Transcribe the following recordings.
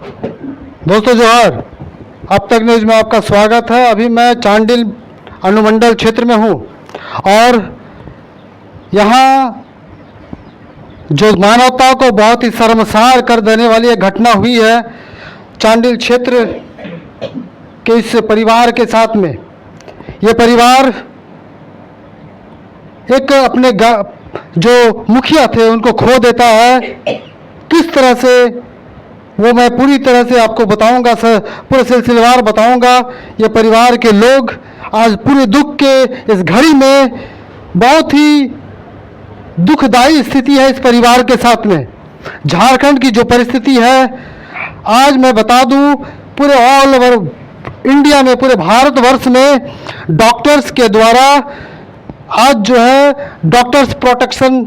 दोस्तों जोहार। अब तक न्यूज़ में आपका स्वागत है। अभी मैं चांडिल अनुमंडल क्षेत्र में हूँ और यहाँ जो मानवता को बहुत ही शर्मसार कर देने वाली एक घटना हुई है चांडिल क्षेत्र के इस परिवार के साथ में। ये परिवार एक अपने जो मुखिया थे उनको खो देता है। किस तरह से वो मैं पूरी तरह से आपको बताऊंगा, पूरे सिलसिलेवार बताऊंगा। ये परिवार के लोग आज पूरे दुख के इस घड़ी में, बहुत ही दुखदाई स्थिति है इस परिवार के साथ में। झारखंड की जो परिस्थिति है आज मैं बता दूं, पूरे ऑल ओवर इंडिया में, पूरे भारतवर्ष में डॉक्टर्स के द्वारा आज जो है डॉक्टर्स प्रोटेक्शन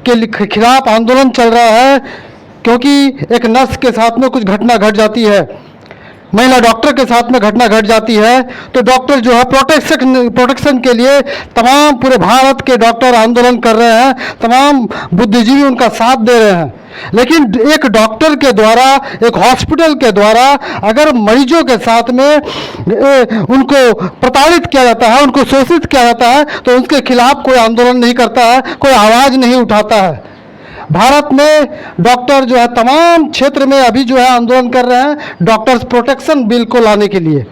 के खिलाफ आंदोलन चल रहा है, क्योंकि एक नर्स के साथ में कुछ घटना घट जाती है, महिला डॉक्टर के साथ में घटना घट जाती है, तो डॉक्टर जो है प्रोटेक्शन के लिए तमाम पूरे भारत के डॉक्टर आंदोलन कर रहे हैं, तमाम बुद्धिजीवी उनका साथ दे रहे हैं। लेकिन एक डॉक्टर के द्वारा, एक हॉस्पिटल के द्वारा अगर मरीजों के साथ में उनको प्रताड़ित किया जाता है, उनको शोषित किया जाता है, तो उसके खिलाफ कोई आंदोलन नहीं करता है, कोई आवाज़ नहीं उठाता है। भारत में डॉक्टर जो है तमाम क्षेत्र में अभी जो है आंदोलन कर रहे हैं डॉक्टर्स प्रोटेक्शन बिल को लाने के लिए।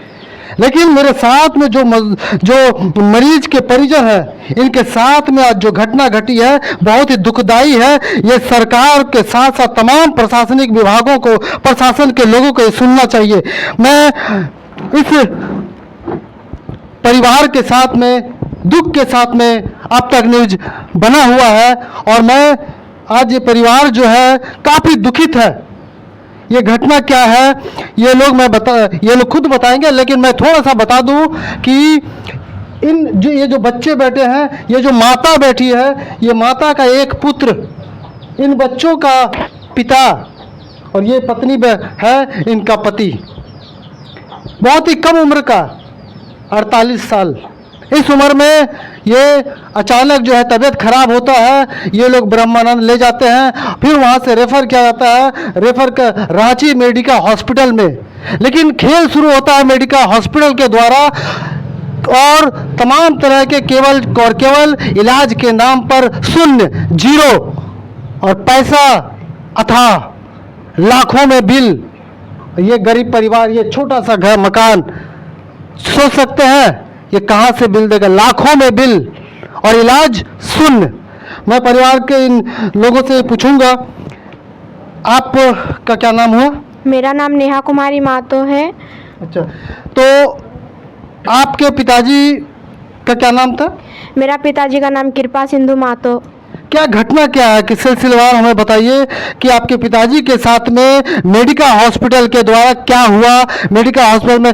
लेकिन मेरे साथ में जो मरीज के परिजन हैं, इनके साथ में आज जो घटना घटी है बहुत ही दुखदाई है। ये सरकार के साथ साथ तमाम प्रशासनिक विभागों को, प्रशासन के लोगों को ये सुनना चाहिए। मैं इस परिवार के साथ में, दुख के साथ में अब तक न्यूज बना हुआ है और मैं आज ये परिवार जो है काफ़ी दुखित है। ये घटना क्या है ये लोग खुद बताएंगे, लेकिन मैं थोड़ा सा बता दूं कि ये जो बच्चे बैठे हैं, ये जो माता बैठी है, ये माता का एक पुत्र, इन बच्चों का पिता और ये पत्नी है इनका पति, बहुत ही कम उम्र का 48 साल। इस उम्र में ये अचानक जो है तबीयत खराब होता है, ये लोग ब्रह्मानंद ले जाते हैं, फिर वहाँ से रेफ़र किया जाता है, रेफ़र कर रांची मेडिकल हॉस्पिटल में। लेकिन खेल शुरू होता है मेडिकल हॉस्पिटल के द्वारा और तमाम तरह के केवल इलाज के नाम पर शून्य, जीरो और पैसा अथाह, लाखों में बिल। ये गरीब परिवार, ये छोटा सा घर मकान, सोच सकते हैं ये कहाँ से बिल देगा, लाखों में बिल और इलाज शून्य। मैं परिवार के इन लोगों से पूछूंगा, आपका क्या नाम हुआ? मेरा नाम नेहा कुमारी मातो है। अच्छा, तो आपके पिताजी का क्या नाम था? मेरा पिताजी का नाम कृपा सिंधु मातो। क्या घटना क्या है कि सिलसिलेवार हमें बताइए कि आपके पिताजी के साथ में मेडिकल हॉस्पिटल के द्वारा क्या हुआ, मेडिकल हॉस्पिटल में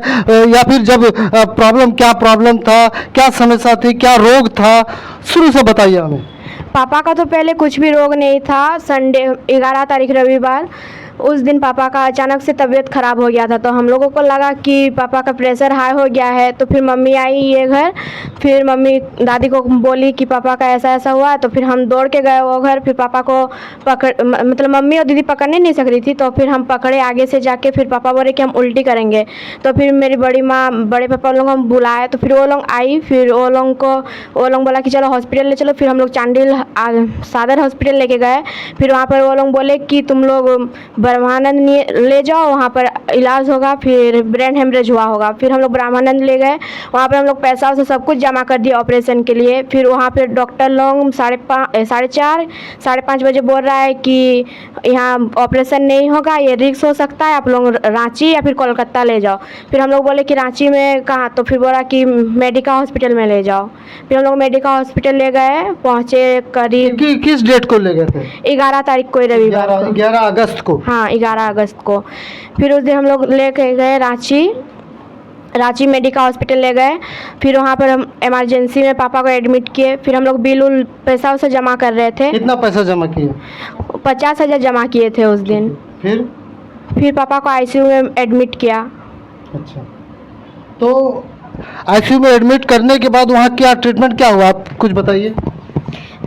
या फिर जब क्या प्रॉब्लम था, क्या समस्या थी, क्या रोग था, शुरू से बताइए हमें। पापा का तो पहले कुछ भी रोग नहीं था। संडे 11 तारीख रविवार, उस दिन पापा का अचानक से तबीयत ख़राब हो गया था, तो हम लोगों को लगा कि पापा का प्रेशर हाई हो गया है। तो फिर मम्मी आई ये घर, फिर मम्मी दादी को बोली कि पापा का ऐसा ऐसा हुआ, तो फिर हम दौड़ के गए वो घर। फिर पापा को मतलब मम्मी और दीदी पकड़ने नहीं सक रही थी, तो फिर हम पकड़े आगे से जाके। फिर पापा बोले कि हम उल्टी करेंगे, तो फिर मेरी बड़ी माँ, बड़े पापा लोग हम बुलाए, तो फिर वो लोग आई। फिर वो लोग बोला कि चलो हॉस्पिटल ले चलो। फिर हम लोग चांडिल सादर हॉस्पिटल लेके गए। फिर वहाँ पर वो लोग बोले कि तुम लोग ब्रह्मानंद ले जाओ, वहाँ पर इलाज होगा, फिर ब्रेन हेमरेज हुआ होगा। फिर हम लोग ब्रह्मानंद ले गए, वहाँ पर हम लोग पैसा से सब कुछ जमा कर दिया ऑपरेशन के लिए। फिर वहाँ पर डॉक्टर लोग 4:30 बजे बोल रहा है कि यहाँ ऑपरेशन नहीं होगा, ये रिस्क हो सकता है, आप लोग रांची या फिर कोलकाता ले जाओ। फिर हम लोग बोले कि रांची में कहाँ, तो फिर बोला कि मेडिकल हॉस्पिटल में ले जाओ। फिर हम लोग मेडिकल हॉस्पिटल ले गए, पहुँचे करीब किस डेट को ले गए थे? 11 तारीख को, रविवार, 11 अगस्त को। हाँ 11 अगस्त को। फिर उस दिन हम लोग लेके गए रांची मेडिकल हॉस्पिटल ले गए। फिर वहाँ पर हम इमरजेंसी में पापा को एडमिट किए। फिर हम लोग बिल पैसा उसे जमा कर रहे थे। कितना पैसा जमा किए? 50,000 जमा किए थे उस दिन। फिर पापा को आईसीयू में एडमिट किया। अच्छा, तो आईसीयू में एडमिट करने के बाद वहाँ क्या ट्रीटमेंट क्या हुआ, आप कुछ बताइए।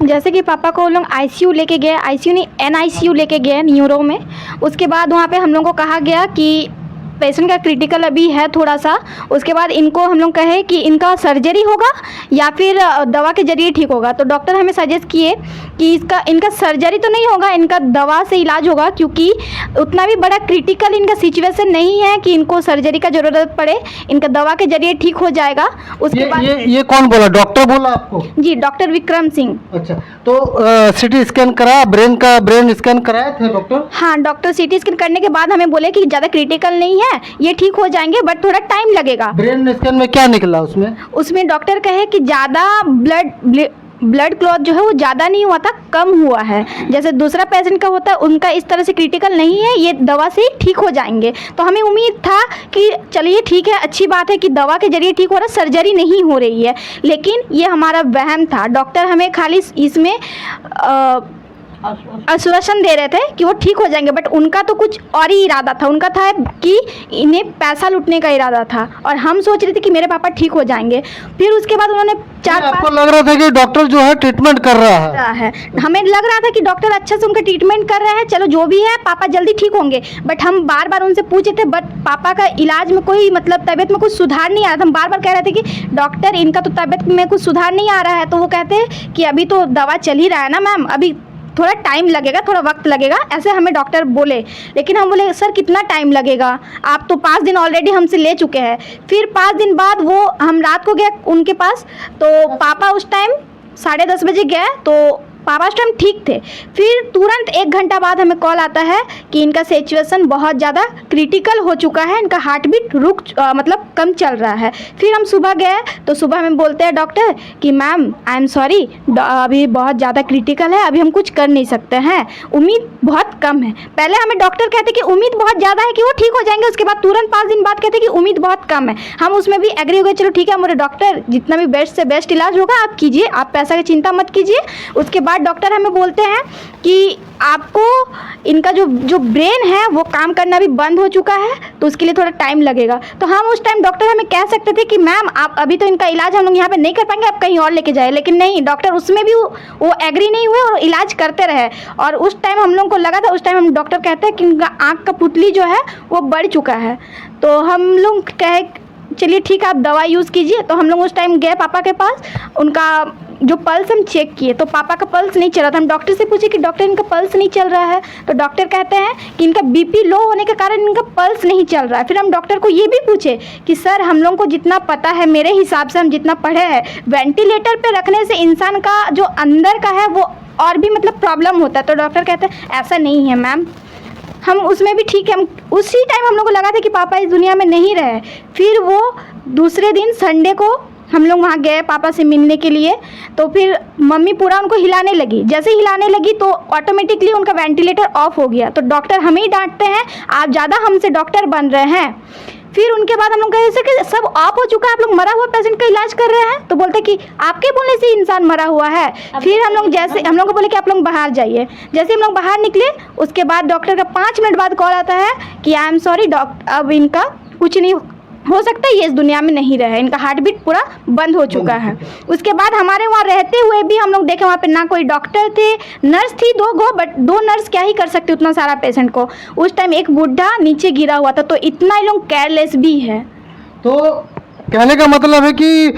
जैसे कि पापा को लोग आईसीयू लेके गए, आईसीयू नहीं एनआईसीयू लेके गए न्यूरो में। उसके बाद वहाँ पे हम लोग को कहा गया कि पेशेंट का क्रिटिकल अभी है थोड़ा सा। उसके बाद इनको हम लोग कहे कि इनका सर्जरी होगा या फिर दवा के जरिए ठीक होगा। तो डॉक्टर हमें सजेस्ट किए कि इनका सर्जरी तो नहीं होगा, इनका दवा से इलाज होगा, क्योंकि उतना भी बड़ा क्रिटिकल इनका सिचुएशन नहीं है कि इनको सर्जरी का ज़रूरत पड़े, इनका दवा के जरिए ठीक हो जाएगा। उसके बाद ये कौन बोला, डॉक्टर बोला आपको? जी, डॉक्टर विक्रम सिंह। अच्छा, तो सिटी स्कैन कराया, ब्रेन स्कैन कराए थे डॉक्टर? हाँ, डॉक्टर सीटी स्कैन करने के बाद हमें बोले कि ज़्यादा क्रिटिकल नहीं है, ये ठीक हो जाएंगे, बट थोड़ा टाइम लगेगा। ब्रेन स्कैन में क्या निकला उसमें डॉक्टर कहे कि ज़्यादा ब्लड क्लॉट जो है वो ज़्यादा नहीं हुआ था, कम हुआ है। जैसे दूसरा पेशेंट का होता है उनका इस तरह से क्रिटिकल नहीं है, ये दवा से ही ठीक हो जाएंगे। तो हमें उम्मीद था कि चलिए ठीक है, अच्छी बात है कि दवा के जरिए ठीक हो रहा है, सर्जरी नहीं हो रही है। लेकिन ये हमारा वहम था। डॉक्टर हमें खाली इसमें आश्वासन दे रहे थे कि वो ठीक हो जाएंगे, बट उनका तो कुछ और ही इरादा था। उनका था कि इन्हें पैसा लूटने का इरादा था, और हम सोच रहे थे कि मेरे पापा ठीक हो जाएंगे। फिर उसके बाद उन्होंने आपको लग रहा था कि डॉक्टर जो है ट्रीटमेंट कर रहा है, हमें लग रहा था कि डॉक्टर अच्छा से उनका ट्रीटमेंट कर रहे हैं, चलो जो भी है पापा जल्दी ठीक होंगे। बट हम बार बार उनसे पूछे थे, बट पापा का इलाज में कोई मतलब तबीयत में कुछ सुधार नहीं आ रहा था। हम बार बार कह रहे थे कि डॉक्टर इनका तो तबीयत में कुछ सुधार नहीं आ रहा है। तो वो कहते कि अभी तो दवा चल ही रहा है ना मैम, अभी थोड़ा टाइम लगेगा, थोड़ा वक्त लगेगा, ऐसे हमें डॉक्टर बोले। लेकिन हम बोले सर कितना टाइम लगेगा, आप तो 5 दिन ऑलरेडी हमसे ले चुके हैं। फिर 5 दिन बाद वो हम रात को गए उनके पास, तो पापा उस टाइम 10:30 बजे गए, तो पापा उस टाइम ठीक थे। फिर तुरंत 1 घंटा बाद हमें कॉल आता है कि इनका सिचुएशन बहुत ज़्यादा क्रिटिकल हो चुका है, इनका हार्ट बीट मतलब कम चल रहा है। फिर हम सुबह गए तो सुबह हमें बोलते हैं डॉक्टर कि मैम आई एम सॉरी, अभी बहुत ज़्यादा क्रिटिकल है, अभी हम कुछ कर नहीं सकते हैं, उम्मीद बहुत कम है। पहले हमें डॉक्टर कहते कि उम्मीद बहुत ज़्यादा है कि वो ठीक हो जाएंगे, उसके बाद तुरंत 5 दिन बाद कहते कि उम्मीद बहुत कम है। हम उसमें भी एग्री हो गए, चलो ठीक है मेरे डॉक्टर, जितना भी बेस्ट से बेस्ट इलाज होगा आप कीजिए, आप पैसा की चिंता मत कीजिए। उसके बाद डॉक्टर हमें बोलते हैं कि आपको इनका जो ब्रेन है वो काम करना भी बंद हो चुका है, तो उसके लिए थोड़ा टाइम लगेगा। तो हम उस टाइम डॉक्टर हमें कह सकते थे कि मैम आप अभी तो इनका इलाज हम लोग यहाँ पे नहीं कर पाएंगे, आप कहीं और लेके जाए। लेकिन नहीं, डॉक्टर उसमें भी वो एग्री नहीं हुए और इलाज करते रहे। और उस टाइम हम लोग को लगा था, उस टाइम हम डॉक्टर कहते हैं कि इनका आँख का पुतली जो है वो बढ़ चुका है। तो हम लोग कहे चलिए ठीक है आप दवा यूज़ कीजिए। तो हम लोग उस टाइम गए पापा के पास, उनका जो पल्स हम चेक किए तो पापा का पल्स नहीं चल रहा था। हम डॉक्टर से पूछे कि डॉक्टर इनका पल्स नहीं चल रहा है, तो डॉक्टर कहते हैं कि इनका बीपी लो होने के कारण इनका पल्स नहीं चल रहा है। फिर हम डॉक्टर को ये भी पूछे कि सर हम लोगों को जितना पता है, मेरे हिसाब से हम जितना पढ़े हैं, वेंटिलेटर पे रखने से इंसान का जो अंदर का है वो और भी मतलब प्रॉब्लम होता है। तो डॉक्टर कहते हैं ऐसा नहीं है मैम, हम उसमें भी ठीक है। हम उसी टाइम हम लोग को लगा था कि पापा इस दुनिया में नहीं रहे। फिर वो दूसरे दिन संडे को हम लोग वहाँ गए पापा से मिलने के लिए, तो फिर मम्मी पूरा उनको हिलाने लगी। जैसे हिलाने लगी तो ऑटोमेटिकली उनका वेंटिलेटर ऑफ हो गया। तो डॉक्टर हमें ही डांटते हैं, आप ज़्यादा हमसे डॉक्टर बन रहे हैं। फिर उनके बाद हम लोग कहे कि सब ऑफ हो चुका है, आप लोग मरा हुआ पेशेंट का इलाज कर रहे हैं। तो बोलते कि आपके बोलने से इंसान मरा हुआ है। फिर हम लोग को बोले कि आप लोग बाहर जाइए। जैसे हम लोग बाहर निकले उसके बाद डॉक्टर का 5 मिनट बाद कॉल आता है कि आई एम सॉरी डॉक्टर, अब इनका कुछ नहीं हो सकता, ये इस दुनिया में नहीं रहे, इनका हार्ट बीट पूरा बंद हो चुका है। उसके बाद हमारे वहाँ रहते हुए भी हम लोग देखे वहाँ पे ना कोई डॉक्टर थे, नर्स थी 2 गो, बट 2 नर्स क्या ही कर सकते उतना सारा पेशेंट को। उस टाइम एक बूढ़ा नीचे गिरा हुआ था, तो इतना ही लोग केयरलेस भी है। तो कहने का मतलब है कि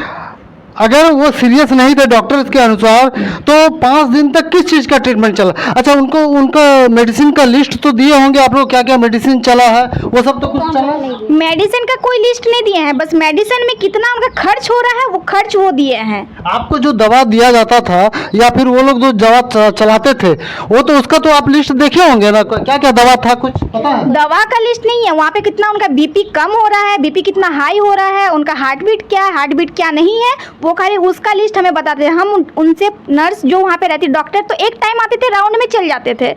अगर वो सीरियस नहीं थे डॉक्टर्स के अनुसार तो 5 दिन तक किस चीज़ का ट्रीटमेंट चला? अच्छा, उनका मेडिसिन का लिस्ट तो दिए होंगे आप लोग, क्या क्या मेडिसिन चला है वो सब तो कुछ चला? मेडिसिन का कोई लिस्ट नहीं दिए हैं, बस मेडिसिन में कितना उनका खर्च हो रहा है वो खर्च वो दिए हैं। आपको जो दवा दिया जाता था या फिर वो लोग जो दवा चलाते थे वो तो उसका तो आप लिस्ट देखे होंगे ना, क्या क्या दवा था कुछ पता है? दवा का लिस्ट नहीं है वहाँ पे, कितना उनका बीपी कम हो रहा है, बीपी कितना हाई हो रहा है, उनका हार्ट बीट क्या है, हार्ट बीट क्या नहीं है, वो खाली उसका लिस्ट हमें बताते थे। हम उनसे नर्स जो वहाँ पे रहती, डॉक्टर तो एक टाइम आते थे, राउंड में चल जाते थे,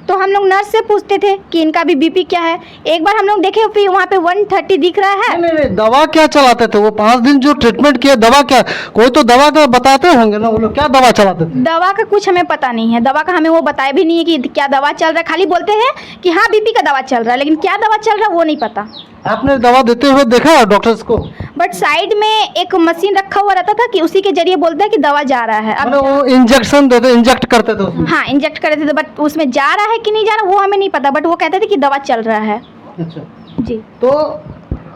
तो हम लोग नर्स से पूछते थे कि इनका भी बीपी क्या है। एक बार हम लोग देखे फिर वहाँ पे 130 दिख रहा है। नहीं, दवा क्या चलाते थे वो 5 दिन जो ट्रीटमेंट किया? दवा क्या, कोई तो दवा का बताते होंगे ना, वो लोग क्या दवा चलाते थे? दवा का कुछ हमें पता नहीं है, दवा का हमें वो बताया भी नहीं है कि क्या दवा चल रहा है, खाली बोलते हैं कि हाँ बीपी का दवा चल रहा है, लेकिन क्या दवा चल रहा है वो नहीं पता। आपने दवा देते हुए देखा डॉक्टर्स को? बट साइड में एक मशीन रखा हुआ रहता था कि उसी के जरिए बोलता है कि दवा जा रहा है। अब वो इंजेक्शन देते, इंजेक्ट करते थे उसमें? हाँ, इंजेक्ट कर रहे थे, बट उसमें जा रहा है कि नहीं जा रहा वो हमें नहीं पता, बट वो कहते थे कि दवा चल रहा है। अच्छा, जी। तो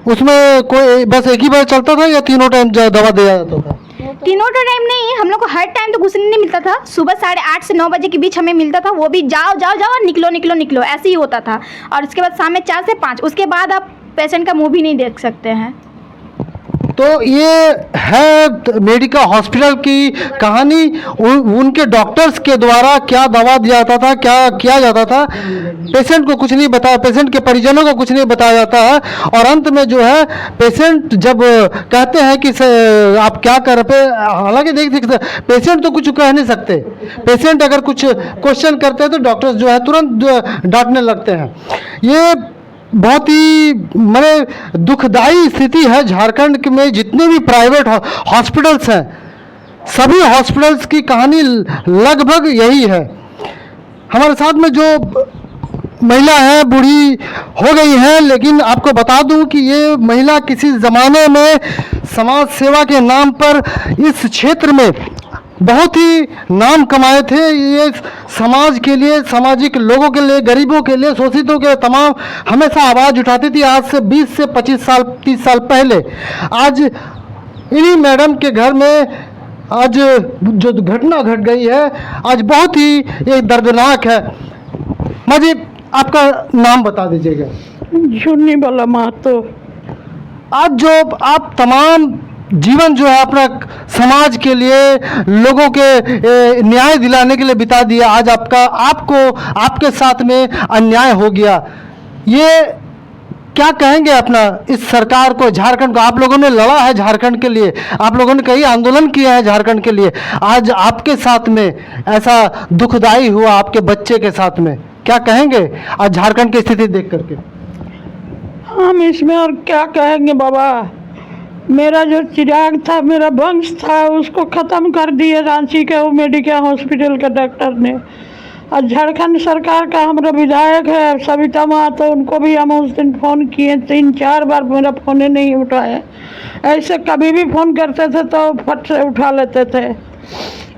उसमें कोई बस एक ही बार चलता था या तीनों टाइम दवा दिया जाता था? तीनों टाइम नहीं, हम लोग को हर टाइम तो घुसने नहीं मिलता था। सुबह 8:30 से 9 बजे के बीच हमें मिलता था, वो भी जाओ जाओ जाओ और निकलो निकलो निकलो, ऐसे ही होता था। और उसके बाद शाम में 4 से 5, उसके बाद आप पेशेंट का मुंह भी नहीं देख सकते हैं। तो ये है मेडिकल हॉस्पिटल की कहानी। उनके डॉक्टर्स के द्वारा क्या दवा दिया जाता था, क्या किया जाता था, पेशेंट को कुछ नहीं बताया, पेशेंट के परिजनों को कुछ नहीं बताया जाता है। और अंत में जो है पेशेंट जब कहते हैं कि आप क्या कर पे, हालांकि देख पेशेंट तो कुछ कह नहीं सकते, पेशेंट अगर कुछ क्वेश्चन करते हैं तो डॉक्टर्स जो है तुरंत डांटने लगते हैं। ये बहुत ही माने दुखदाई स्थिति है झारखंड में। जितने भी प्राइवेट हॉस्पिटल्स हैं, सभी हॉस्पिटल्स की कहानी लगभग यही है। हमारे साथ में जो महिला है, बूढ़ी हो गई है, लेकिन आपको बता दूं कि ये महिला किसी ज़माने में समाज सेवा के नाम पर इस क्षेत्र में बहुत ही नाम कमाए थे। ये समाज के लिए, सामाजिक लोगों के लिए, गरीबों के लिए, शोषितों के तमाम हमेशा आवाज़ उठाती थी। आज से 20 से 25 साल 30 साल पहले आज इन्हीं मैडम के घर में आज जो घटना घट गई है, आज बहुत ही ये दर्दनाक है। माँ जी, आपका नाम बता दीजिएगा। झुन्नी वाला महतो। आज जो आप तमाम जीवन जो है अपना समाज के लिए, लोगों के न्याय दिलाने के लिए बिता दिया, आज आपके साथ में अन्याय हो गया, ये क्या कहेंगे अपना इस सरकार को, झारखंड को? आप लोगों ने लड़ा है झारखंड के लिए, आप लोगों ने कई आंदोलन किया है झारखंड के लिए, आज आपके साथ में ऐसा दुखदाई हुआ, आपके बच्चे के साथ में, क्या कहेंगे आज झारखंड की स्थिति देख करके? हम इसमें और क्या कहेंगे बाबा। मेरा जो चिराग था, मेरा वंश था, उसको ख़त्म कर दिए रांची के वो मेडिकल हॉस्पिटल के डॉक्टर ने। और झारखंड सरकार का हमारा विधायक है सविता माँ, तो उनको भी हम उस दिन फ़ोन किए 3-4 बार, मेरा फ़ोन नहीं उठाए। ऐसे कभी भी फ़ोन करते थे तो फट से उठा लेते थे।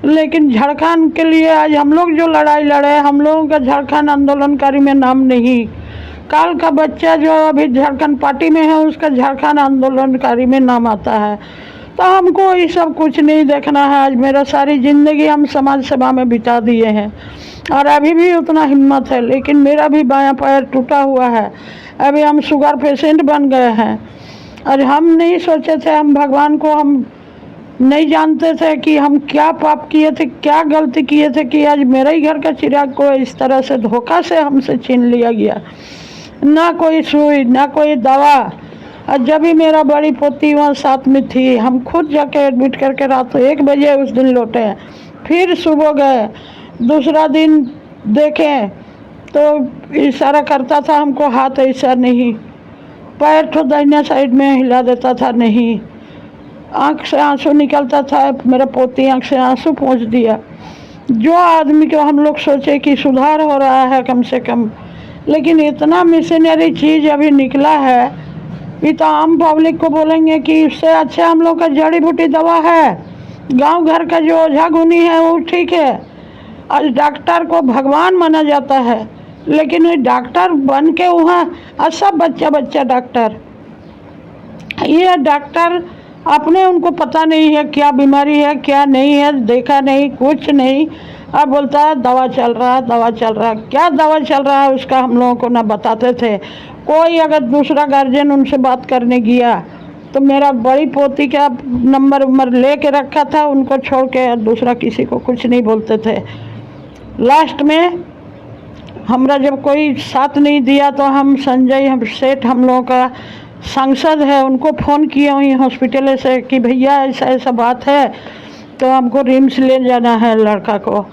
लेकिन झारखंड के लिए आज हम लोग जो लड़ाई लड़े, हम लोगों का झारखंड आंदोलनकारी में नाम नहीं। काल का बच्चा जो अभी झारखंड पार्टी में है, उसका झारखंड आंदोलनकारी में नाम आता है। तो हमको ये सब कुछ नहीं देखना है। आज मेरा सारी ज़िंदगी हम समाज सेवा में बिता दिए हैं और अभी भी उतना हिम्मत है, लेकिन मेरा भी बायां पैर टूटा हुआ है। अभी हम शुगर पेशेंट बन गए हैं और हम नहीं सोचे थे, हम भगवान को हम नहीं जानते थे कि हम क्या पाप किए थे, क्या गलती किए थे कि आज मेरे ही घर का चिराग को इस तरह से धोखा से हमसे छीन लिया गया। ना कोई सुई, ना कोई दवा। और जब भी मेरा बड़ी पोती वहाँ साथ में थी, हम खुद जाके एडमिट करके रात 1 बजे उस दिन लौटे। फिर सुबह गए, दूसरा दिन देखें तो इशारा करता था हमको, हाथ ऐसा नहीं, पैर तो दाहिना साइड में हिला देता था, नहीं, आँख से आंसू निकलता था। मेरा पोती आँख से आंसू पोंछ दिया। जो आदमी को हम लोग सोचे कि सुधार हो रहा है कम से कम, लेकिन इतना मिशनरी चीज़ अभी निकला है। ये तो आम पब्लिक को बोलेंगे कि इससे अच्छा हम लोग का जड़ी बूटी दवा है, गांव घर का जो ओझा गुनी है वो ठीक है। आज डॉक्टर को भगवान माना जाता है, लेकिन वो डॉक्टर बन के वहाँ सब बच्चा डॉक्टर। ये डॉक्टर अपने उनको पता नहीं है क्या बीमारी है क्या नहीं है, देखा नहीं, कुछ नहीं। अब बोलता है दवा चल रहा है, दवा चल रहा है। क्या दवा चल रहा है उसका हम लोगों को ना बताते थे। कोई अगर दूसरा गार्जियन उनसे बात करने गया तो मेरा बड़ी पोती का नंबर ले के रखा था, उनको छोड़ के दूसरा किसी को कुछ नहीं बोलते थे। लास्ट में हमरा जब कोई साथ नहीं दिया तो हम संजय सेठ, हम लोगों का सांसद है, उनको फ़ोन किए वहीं हॉस्पिटल से कि भैया ऐसा ऐसा बात है, तो हमको रिम्स ले जाना है लड़का को।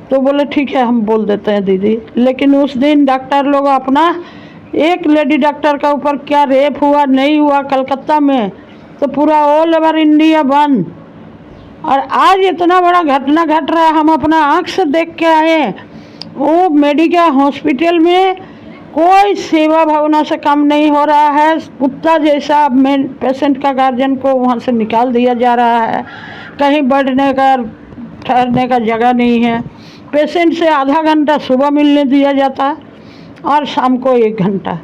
तो बोले ठीक है हम बोल देते हैं दीदी। लेकिन उस दिन डॉक्टर लोग अपना, एक लेडी डॉक्टर का ऊपर क्या रेप हुआ नहीं हुआ कलकत्ता में, तो पूरा ऑल ओवर इंडिया बंद। और आज इतना बड़ा घटना घट रहा है, हम अपना आँख से देख के आए। वो मेडिकल हॉस्पिटल में कोई सेवा भावना से कम नहीं हो रहा है। कुत्ता जैसा मेन पेशेंट का गार्जियन को वहाँ से निकाल दिया जा रहा है। कहीं बैठने का ठहरने का जगह नहीं है। पेशेंट से आधा घंटा सुबह मिलने दिया जाता और शाम को 1 घंटा,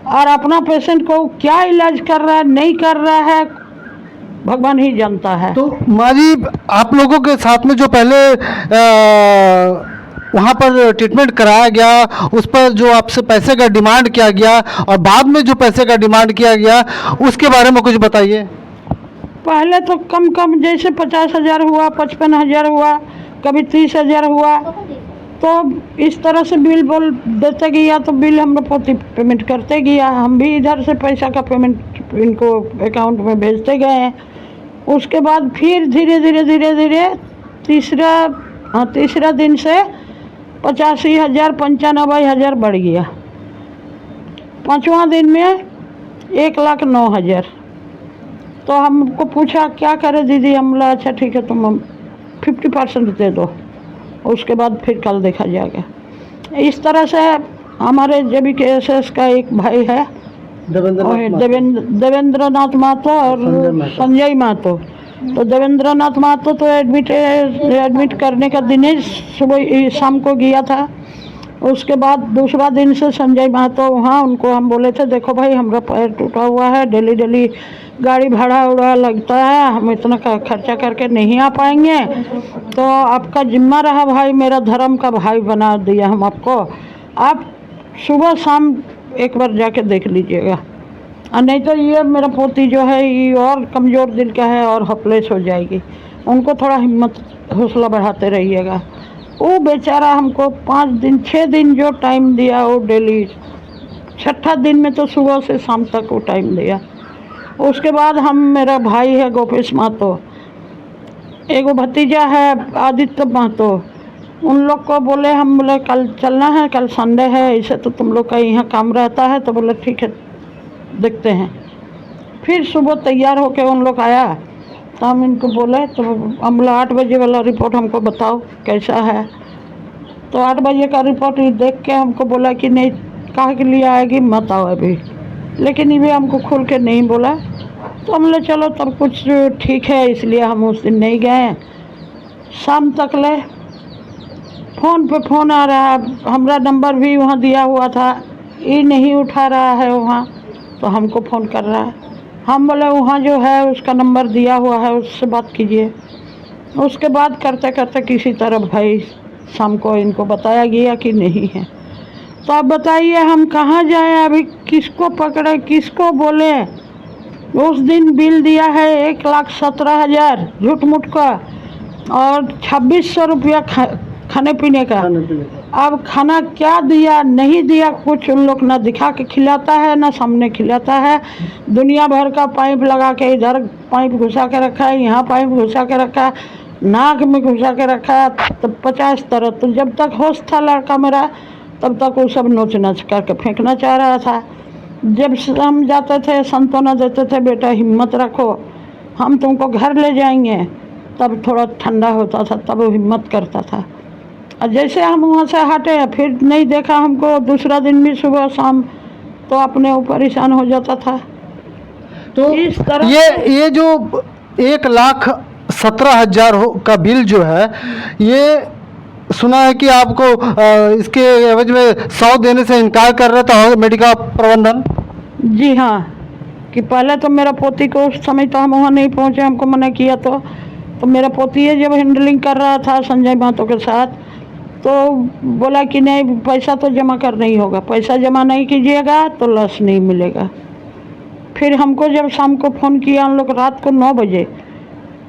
और अपना पेशेंट को क्या इलाज कर रहा है नहीं कर रहा है भगवान ही जानता है। तो माँ जी, आप लोगों के साथ में जो पहले वहाँ पर ट्रीटमेंट कराया गया, उस पर जो आपसे पैसे का डिमांड किया गया और बाद में जो पैसे का डिमांड किया गया, उसके बारे में कुछ बताइए। पहले तो कम कम जैसे 50,000 हुआ, 55,000 हुआ, कभी 30,000 हुआ, तो इस तरह से बिल बोल देते गया, तो बिल हम लोग पेमेंट करते गया। हम भी इधर से पैसा का पेमेंट इनको अकाउंट में भेजते गए हैं। उसके बाद फिर धीरे धीरे तीसरा दिन से 85,000 95,000 बढ़ गया। 5वां दिन में 1,09,000। तो हमको पूछा क्या करे दीदी, हम बोला अच्छा ठीक है तुम 50% दे दो, उसके बाद फिर कल देखा जाएगा। इस तरह से हमारे JBKSS का एक भाई है देवेंद्र नाथ महतो और संजय महतो। तो देवेंद्र नाथ महतो तो एडमिट करने का दिन ही सुबह शाम को गया था। उसके बाद दूसरा दिन से संजय महतो वहाँ, उनको हम बोले थे देखो भाई हमारा पैर टूटा हुआ है, डेली गाड़ी भाड़ा उड़ा लगता है, हम इतना खर्चा करके नहीं आ पाएंगे, तो आपका जिम्मा रहा भाई, मेरा धर्म का भाई बना दिया हम आपको, आप सुबह शाम एक बार जाके देख लीजिएगा, और नहीं तो ये मेरा पोती जो है ये और कमज़ोर दिल का है और होपलेस हो जाएगी, उनको थोड़ा हिम्मत हौसला बढ़ाते रहिएगा। वो बेचारा हमको 5 दिन 6 दिन जो टाइम दिया, वो डेली 6ठा दिन में तो सुबह से शाम तक वो टाइम दिया। उसके बाद मेरा भाई है गोपेश महतो, एगो भतीजा है आदित्य महतो, उन लोग को बोले, हम बोले कल चलना है, कल संडे है, ऐसे तो तुम लोग का यहाँ काम रहता है, तो बोले ठीक है देखते हैं। फिर सुबह तैयार होके उन लोग आया, तो हम इनको बोले, तो हम बोला 8 बजे वाला रिपोर्ट हमको बताओ कैसा है। तो 8 बजे का रिपोर्ट देख के हमको बोला कि नहीं काहे के लिए आएगी मत आओ अभी, लेकिन ये भी हमको खुल के नहीं बोला। तो हम बोले चलो तब कुछ ठीक है, इसलिए हम उस दिन नहीं गए। शाम तक ले फ़ोन पे फ़ोन आ रहा है, हमारा नंबर भी वहाँ दिया हुआ था, ये नहीं उठा रहा है वहाँ, तो हमको फ़ोन कर रहा है। हम बोले वहाँ जो है उसका नंबर दिया हुआ है, उससे बात कीजिए। उसके बाद करते करते किसी तरह भाई शाम को इनको बताया गया कि नहीं है। तो अब बताइए हम कहाँ जाएं, अभी किसको पकड़े किसको बोले। उस दिन बिल दिया है 1,17,000 झूठ मूठ का, और 2,600 रुपया खाने पीने का। अब खाना क्या दिया नहीं दिया कुछ उन लोग ना दिखा के खिलाता है ना सामने खिलाता है। दुनिया भर का पाइप लगा के, इधर पाइप घुसा के रखा है, यहाँ पाइप घुसा के रखा है, नाक में घुसा के रखा है, तो 50 तरह। तो जब तक होश था लड़का मेरा तब तक वो सब नोच नच करके फेंकना चाह रहा था। जब हम जाते थे सांत्वना देते थे, बेटा हिम्मत रखो, हम तुमको घर ले जाएंगे, तब थोड़ा ठंडा होता था, तब वो हिम्मत करता था। और जैसे हम वहाँ से हटे फिर नहीं देखा हमको, दूसरा दिन भी सुबह शाम, तो अपने ऊपर परेशान हो जाता था। तो इस तरह ये जो 1,17,000 का बिल जो है, ये सुना है कि आपको इसके एवज में 100 देने से इनकार कर रहा था मेडिका प्रबंधन। जी हाँ, कि पहले तो मेरा पोती को उस समय तो हम वहाँ नहीं पहुँचे, हमको मना किया। तो मेरा पोती है जब हैंडलिंग कर रहा था संजय महतो के साथ, तो बोला कि नहीं पैसा तो जमा करना ही होगा, पैसा जमा नहीं कीजिएगा तो लॉस नहीं मिलेगा। फिर हमको जब शाम को फ़ोन किया उन लोग रात को 9 बजे,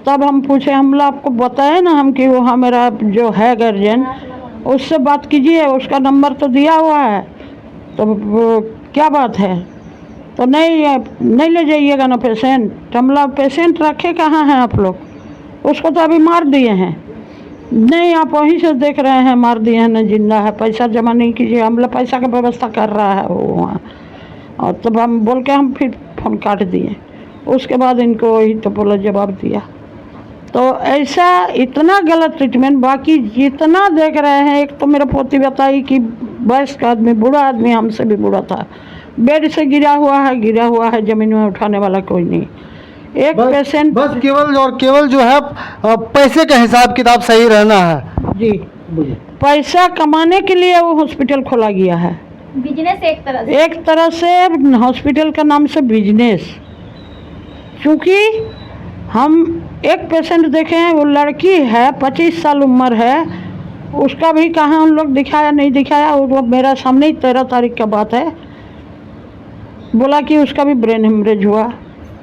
तब हम पूछे, हम लोग आपको बताए ना हम कि वहाँ मेरा जो है गार्जियन, उससे बात कीजिए, उसका नंबर तो दिया हुआ है, तो वो क्या बात है। तो नहीं ले जाइएगा ना पेशेंट। हम लोग पेशेंट रखे कहाँ हैं आप लोग, उसको तो अभी मार दिए हैं। नहीं आप वहीं से देख रहे हैं, मार दिए हैं ना जिंदा है, पैसा जमा नहीं कीजिए। हम लोग पैसा का व्यवस्था कर रहा है वो वहाँ, और तब हम बोल के हम फिर फ़ोन काट दिए। उसके बाद इनको वही तो बोला जवाब दिया। तो ऐसा इतना गलत ट्रीटमेंट, बाकी जितना देख रहे हैं, एक तो मेरा पोती बताई कि वयस्क आदमी, बूढ़ा आदमी, हमसे भी बूढ़ा था, बेड से गिरा हुआ है, ज़मीन में उठाने वाला कोई नहीं। एक पेशेंट बस केवल जो है पैसे का हिसाब किताब सही रहना है। जी, पैसा कमाने के लिए वो हॉस्पिटल खोला गया है। बिजनेस एक तरह से हॉस्पिटल का नाम से बिजनेस। क्योंकि हम एक पेशेंट देखे हैं, वो लड़की है, 25 साल उम्र है, उसका भी कहाँ उन लोग दिखाया नहीं दिखाया, वो मेरा सामने ही 13 तारीख का बात है, बोला कि उसका भी ब्रेन हेमरेज हुआ,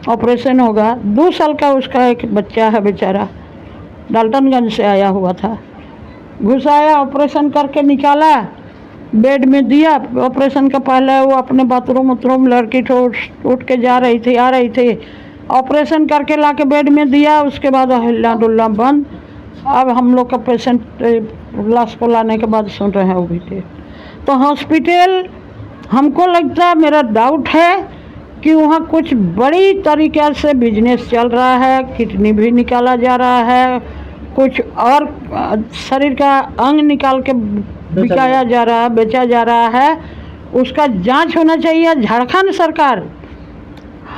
ऑपरेशन होगा। 2 साल का उसका एक बच्चा है बेचारा, डाल्टनगंज से आया हुआ था, घुसाया, ऑपरेशन करके निकाला, बेड में दिया। ऑपरेशन का पहले वो अपने बाथरूम लड़की उठ के जा रही थी, आ रही थी, ऑपरेशन करके ला के बेड में दिया, उसके बाद हिलना डुलना बंद। अब हम लोग का पेशेंट लाश को लाने के बाद सुन रहे हैं वो भी थे। तो हॉस्पिटल हमको लगता है, मेरा डाउट है कि वहाँ कुछ बड़ी तरीके से बिजनेस चल रहा है, किडनी भी निकाला जा रहा है, कुछ और शरीर का अंग निकाल के बिकाया जा रहा है, बेचा जा रहा है। उसका जांच होना चाहिए। झारखंड सरकार,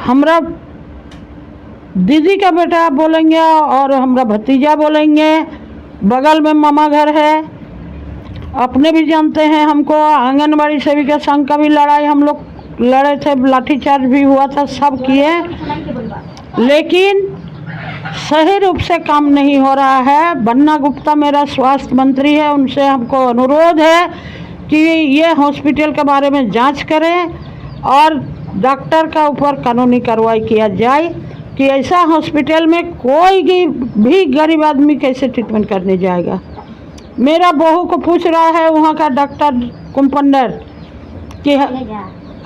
हमरा दीदी का बेटा बोलेंगे और हमरा भतीजा बोलेंगे, बगल में मामा घर है, अपने भी जानते हैं हमको। आंगनबाड़ी सेविका संघ का भी लड़ाई हम लोग लड़े थे, लाठीचार्ज भी हुआ था, सब किए, लेकिन सही रूप से काम नहीं हो रहा है। बन्ना गुप्ता मेरा स्वास्थ्य मंत्री है, उनसे हमको अनुरोध है कि ये हॉस्पिटल के बारे में जांच करें और डॉक्टर का ऊपर कानूनी कार्रवाई किया जाए कि ऐसा हॉस्पिटल में कोई भी गरीब आदमी कैसे ट्रीटमेंट करने जाएगा। मेरा बहू को पूछ रहा है वहाँ का डॉक्टर कंपाउंडर कि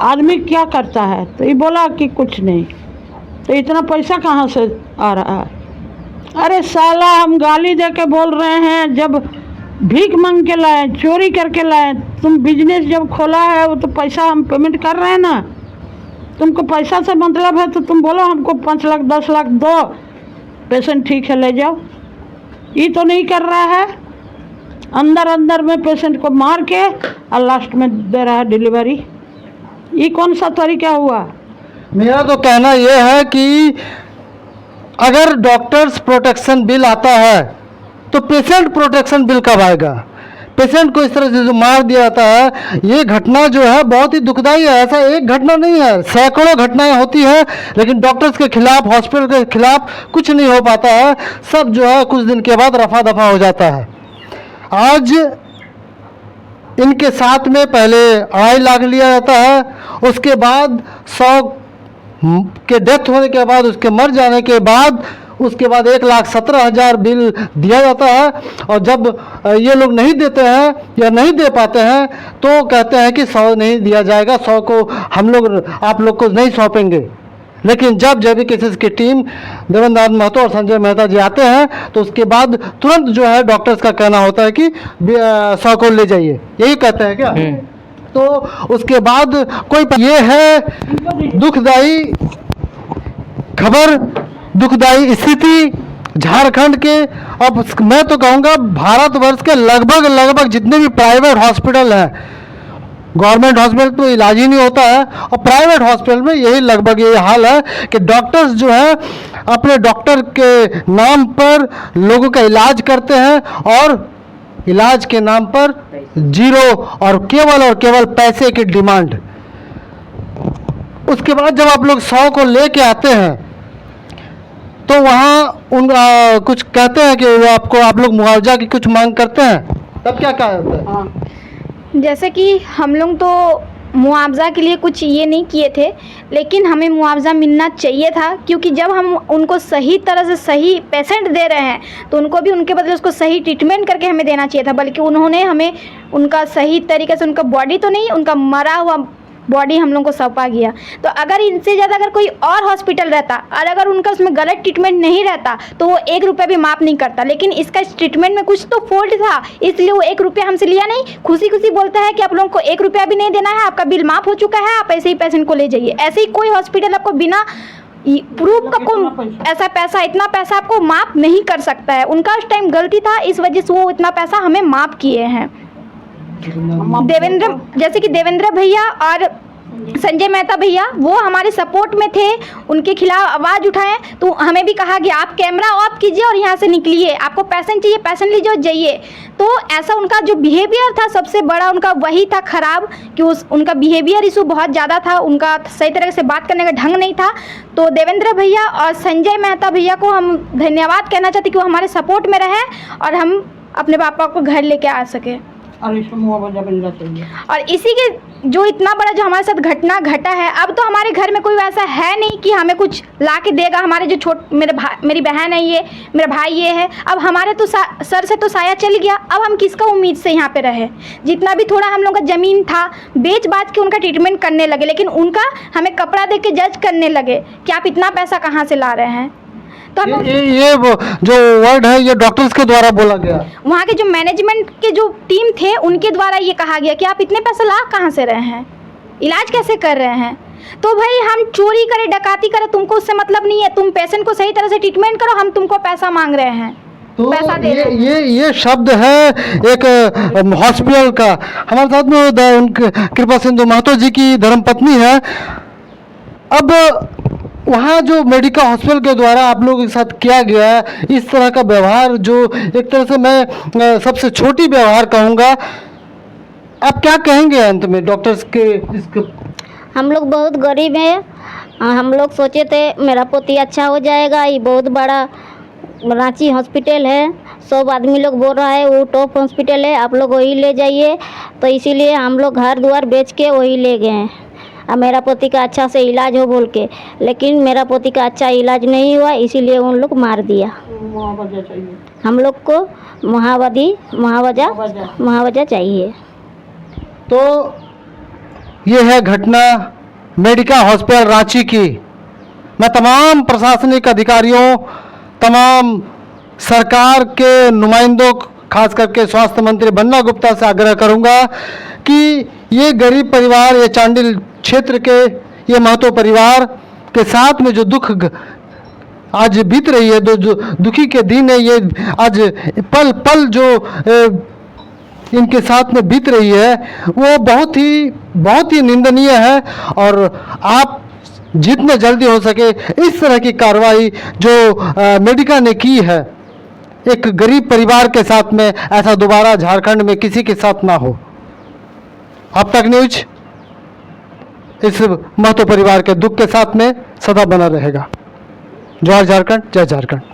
आदमी क्या करता है, तो ये बोला कि कुछ नहीं। तो इतना पैसा कहाँ से आ रहा है? अरे साला, हम गाली दे के बोल रहे हैं, जब भीख मांग के लाए, चोरी करके लाए, तुम बिजनेस जब खोला है वो तो पैसा हम पेमेंट कर रहे हैं ना। तुमको पैसा से मतलब है तो तुम बोलो हमको 5 लाख 10 लाख दो, पेशेंट ठीक है ले जाओ। ये तो नहीं कर रहा है, अंदर में पेशेंट को मार के और लास्ट में दे रहा है डिलीवरी। ये कौन सा तरीका हुआ? मेरा तो कहना यह है कि अगर डॉक्टर्स प्रोटेक्शन बिल आता है तो पेशेंट प्रोटेक्शन बिल कब आएगा? पेशेंट को इस तरह से जो मार दिया जाता है, ये घटना जो है बहुत ही दुखदाई है। ऐसा एक घटना नहीं है, सैकड़ों घटनाएं होती है, लेकिन डॉक्टर्स के खिलाफ, हॉस्पिटल के खिलाफ कुछ नहीं हो पाता है। सब जो है कुछ दिन के बाद रफा दफा हो जाता है। आज इनके साथ में पहले 2.5 लाख लिया जाता है, उसके बाद 100 के डेथ होने के बाद, उसके मर जाने के बाद, उसके बाद 1,17,000 बिल दिया जाता है। और जब ये लोग नहीं देते हैं या नहीं दे पाते हैं तो कहते हैं कि 100 नहीं दिया जाएगा, 100 को हम लोग आप लोग को नहीं सौंपेंगे। लेकिन जब जैविक केसेस की टीम देवेंद्र नाथ महतो और संजय मेहता जी आते हैं तो उसके बाद तुरंत जो है डॉक्टर्स का कहना होता है कि 100 को ले जाइए, यही कहते हैं क्या? तो उसके बाद कोई, ये है दुखदाई खबर, दुखदाई स्थिति झारखंड के। अब मैं तो कहूँगा भारतवर्ष के लगभग जितने भी प्राइवेट हॉस्पिटल हैं, गवर्नमेंट हॉस्पिटल तो इलाज ही नहीं होता है, और प्राइवेट हॉस्पिटल में यही लगभग ये हाल है कि डॉक्टर्स जो है अपने डॉक्टर के नाम पर लोगों का इलाज करते हैं और इलाज के नाम पर जीरो और केवल पैसे की डिमांड। उसके बाद जब आप लोग 100 को लेके आते हैं तो वहाँ कुछ कहते हैं कि वो आप लोग मुआवजा की कुछ मांग करते हैं, तब क्या होता है? जैसे कि हम लोग तो मुआवज़ा के लिए कुछ ये नहीं किए थे, लेकिन हमें मुआवज़ा मिलना चाहिए था, क्योंकि जब हम उनको सही तरह से सही पेशेंट दे रहे हैं तो उनको भी उनके बदले उसको सही ट्रीटमेंट करके हमें देना चाहिए था। बल्कि उन्होंने हमें उनका सही तरीके से, उनका बॉडी तो नहीं, उनका मरा हुआ बॉडी हम लोग को सौंपा गया। तो अगर इनसे ज़्यादा अगर कोई और हॉस्पिटल रहता और अगर उनका उसमें गलत ट्रीटमेंट नहीं रहता तो वो 1 रुपया भी माफ़ नहीं करता। लेकिन इसका इस ट्रीटमेंट में कुछ तो फॉल्ट था, इसलिए वो 1 रुपया हमसे लिया नहीं। खुशी खुशी बोलता है कि आप लोगों को 1 रुपया भी नहीं देना है, आपका बिल माफ़ हो चुका है, आप ऐसे ही पेशेंट को ले जाइए। ऐसे ही कोई हॉस्पिटल आपको बिना प्रूफ का ऐसा इतना पैसा आपको माफ़ नहीं कर सकता है। उनका उस टाइम गलती था, इस वजह से वो इतना पैसा हमें माफ़ किए हैं। देवेंद्र, जैसे कि देवेंद्र भैया और संजय मेहता भैया, वो हमारे सपोर्ट में थे, उनके खिलाफ आवाज़ उठाएं तो हमें भी कहा कि आप कैमरा ऑफ कीजिए और यहाँ से निकलिए, आपको पैसेंट चाहिए पैसेंट लीजिए और जाइए। तो ऐसा उनका जो बिहेवियर था सबसे बड़ा उनका वही था ख़राब, कि उनका बिहेवियर इशू बहुत ज़्यादा था, उनका सही तरह से बात करने का ढंग नहीं था। तो देवेंद्र भैया और संजय मेहता भैया को हम धन्यवाद कहना चाहते कि वो हमारे सपोर्ट में रहे और हम अपने पापा को घर लेके आ सके। और इसको मुआवजा मिलना चाहिए। और इसी के जो इतना बड़ा जो हमारे साथ घटना घटा है, अब तो हमारे घर में कोई वैसा है नहीं कि हमें कुछ ला के देगा। हमारे जो मेरी बहन है, ये मेरा भाई ये है, अब हमारे तो सर से तो साया चल गया। अब हम किसका उम्मीद से यहाँ पे रहे? जितना भी थोड़ा हम लोग का ज़मीन था बेच बाच के उनका ट्रीटमेंट करने लगे, लेकिन उनका हमें कपड़ा दे के जज करने लगे कि आप इतना पैसा कहाँ से ला रहे हैं। तो हम ये वो जो वर्ड है ये डॉक्टर्स के द्वारा बोला गया, वहाँ के जो मैनेजमेंट के जो टीम थे उनके द्वारा ये कहा गया कि आप इतने पैसे ला कहाँ से रहे हैं, इलाज कैसे कर रहे हैं। तो भाई हम चोरी करें डकैती करें तुमको उससे मतलब नहीं है, तुम पेशेंट को सही तरह से ट्रीटमेंट करो, हम तुमको पैसा मांग रहे हैं। तो पैसा दे रहे हैं। ये शब्द है एक हॉस्पिटल का। हमारे साथ में उनके कृपा सिंधु महतो जी की धर्मपत्नी है। अब वहाँ जो मेडिकल हॉस्पिटल के द्वारा आप लोगों के साथ किया गया है इस तरह का व्यवहार, जो एक तरह से मैं सबसे छोटी व्यवहार कहूँगा, आप क्या कहेंगे अंत में डॉक्टर्स के इसके? हम लोग बहुत गरीब हैं। हम लोग सोचे थे मेरा पोती अच्छा हो जाएगा। ये बहुत बड़ा रांची हॉस्पिटल है, 100 आदमी लोग बोल रहा है वो टॉप हॉस्पिटल है, आप लोग वही ले जाइए। तो इसीलिए हम लोग घर द्वार बेच के वही ले गए हैं, अब मेरा पोती का अच्छा से इलाज हो बोल के। लेकिन मेरा पोती का अच्छा इलाज नहीं हुआ, इसीलिए उन लोग मार दिया। मुआवजा चाहिए हम लोग को मुआवजा चाहिए। तो ये है घटना मेडिकल हॉस्पिटल रांची की। मैं तमाम प्रशासनिक अधिकारियों, तमाम सरकार के नुमाइंदों, खास करके स्वास्थ्य मंत्री बन्ना गुप्ता से आग्रह करूंगा कि ये गरीब परिवार, ये चांडिल क्षेत्र के ये महतो परिवार के साथ में जो दुख आज बीत रही है, जो दुखी के दिन है, ये आज पल पल जो इनके साथ में बीत रही है वो बहुत ही निंदनीय है। और आप जितने जल्दी हो सके इस तरह की कार्रवाई जो मेडिका ने की है एक गरीब परिवार के साथ में, ऐसा दोबारा झारखंड में किसी के साथ ना हो। अब तक न्यूज इस महतो परिवार के दुख के साथ में सदा बना रहेगा। जय झारखंड, जय झारखंड।